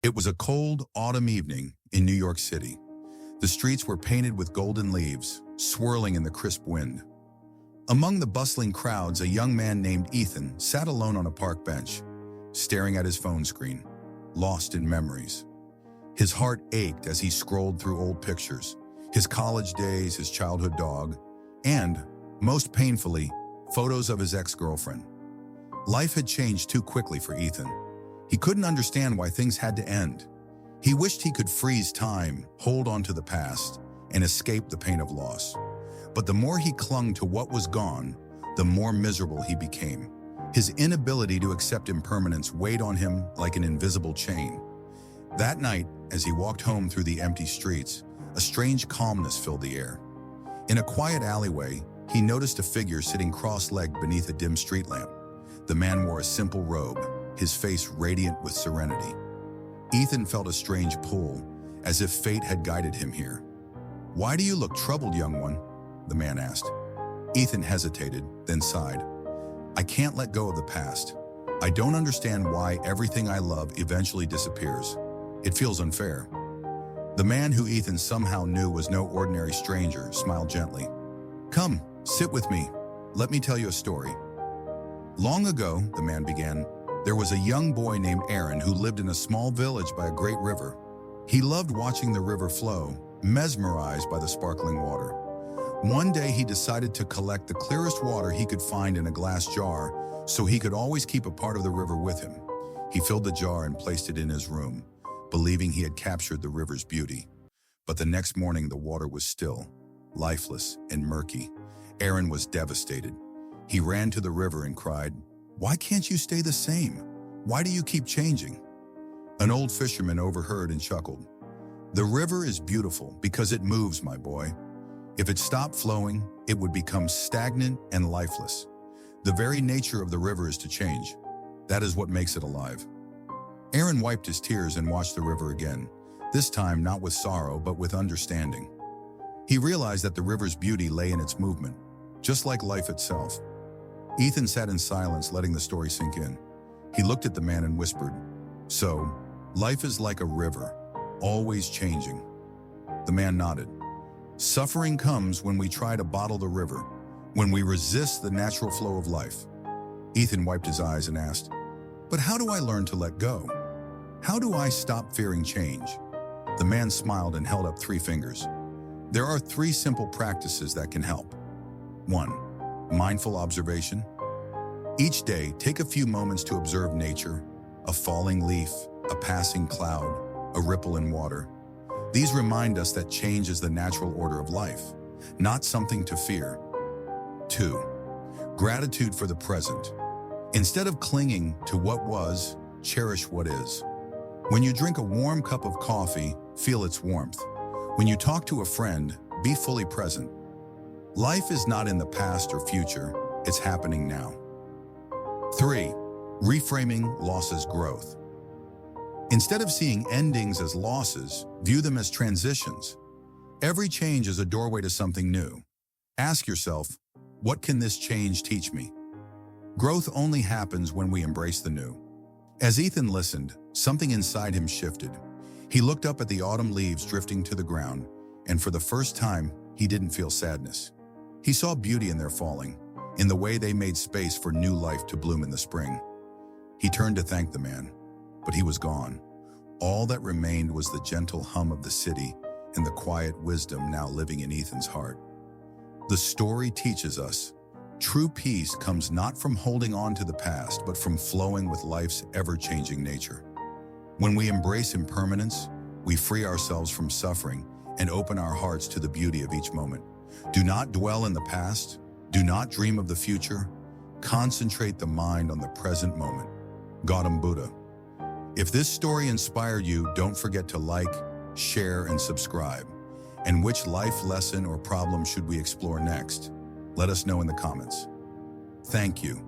It was a cold autumn evening in New York City. The streets were painted with golden leaves, swirling in the crisp wind. Among the bustling crowds, a young man named Ethan sat alone on a park bench, staring at his phone screen, lost in memories. His heart ached as he scrolled through old pictures, his college days, his childhood dog, and, most painfully, photos of his ex-girlfriend. Life had changed too quickly for Ethan. He couldn't understand why things had to end. He wished he could freeze time, hold on to the past, and escape the pain of loss. But the more he clung to what was gone, the more miserable he became. His inability to accept impermanence weighed on him like an invisible chain. That night, as he walked home through the empty streets, a strange calmness filled the air. In a quiet alleyway, he noticed a figure sitting cross-legged beneath a dim street lamp. The man wore a simple robe, his face radiant with serenity. Ethan felt a strange pull, as if fate had guided him here. "Why do you look troubled, young one?" the man asked. Ethan hesitated, then sighed. "I can't let go of the past. I don't understand why everything I love eventually disappears. It feels unfair." The man, who Ethan somehow knew was no ordinary stranger, smiled gently. "Come, sit with me. Let me tell you a story." "Long ago," the man began, "there was a young boy named Aaron who lived in a small village by a great river. He loved watching the river flow, mesmerized by the sparkling water. One day he decided to collect the clearest water he could find in a glass jar so he could always keep a part of the river with him. He filled the jar and placed it in his room, believing he had captured the river's beauty. But the next morning the water was still, lifeless and murky. Aaron was devastated. He ran to the river and cried, "Why can't you stay the same? Why do you keep changing?" An old fisherman overheard and chuckled. "The river is beautiful because it moves, my boy. If it stopped flowing, it would become stagnant and lifeless. The very nature of the river is to change. That is what makes it alive." Aaron wiped his tears and watched the river again, this time not with sorrow but with understanding. He realized that the river's beauty lay in its movement, just like life itself. Ethan sat in silence, letting the story sink in. He looked at the man and whispered, "So, life is like a river, always changing." The man nodded. "Suffering comes when we try to bottle the river, when we resist the natural flow of life." Ethan wiped his eyes and asked, "But how do I learn to let go? How do I stop fearing change?" The man smiled and held up 3 fingers. "There are 3 simple practices that can help. 1. Mindful observation. Each day, take a few moments to observe nature, a falling leaf, a passing cloud, a ripple in water. These remind us that change is the natural order of life, not something to fear. 2. Gratitude for the present. Instead of clinging to what was, cherish what is. When you drink a warm cup of coffee, feel its warmth. When you talk to a friend, be fully present. Life is not in the past or future, it's happening now. 3. Reframing loss as growth. Instead of seeing endings as losses, view them as transitions. Every change is a doorway to something new. Ask yourself, what can this change teach me? Growth only happens when we embrace the new. As Ethan listened, something inside him shifted. He looked up at the autumn leaves drifting to the ground, and for the first time, he didn't feel sadness. He saw beauty in their falling, in the way they made space for new life to bloom in the spring. He turned to thank the man, but he was gone. All that remained was the gentle hum of the city and the quiet wisdom now living in Ethan's heart. The story teaches us, true peace comes not from holding on to the past, but from flowing with life's ever-changing nature. When we embrace impermanence, we free ourselves from suffering and open our hearts to the beauty of each moment. Do not dwell in the past. Do not dream of the future. Concentrate the mind on the present moment. Gautam Buddha. If this story inspired you, don't forget to like, share, and subscribe. And which life lesson or problem should we explore next? Let us know in the comments. Thank you.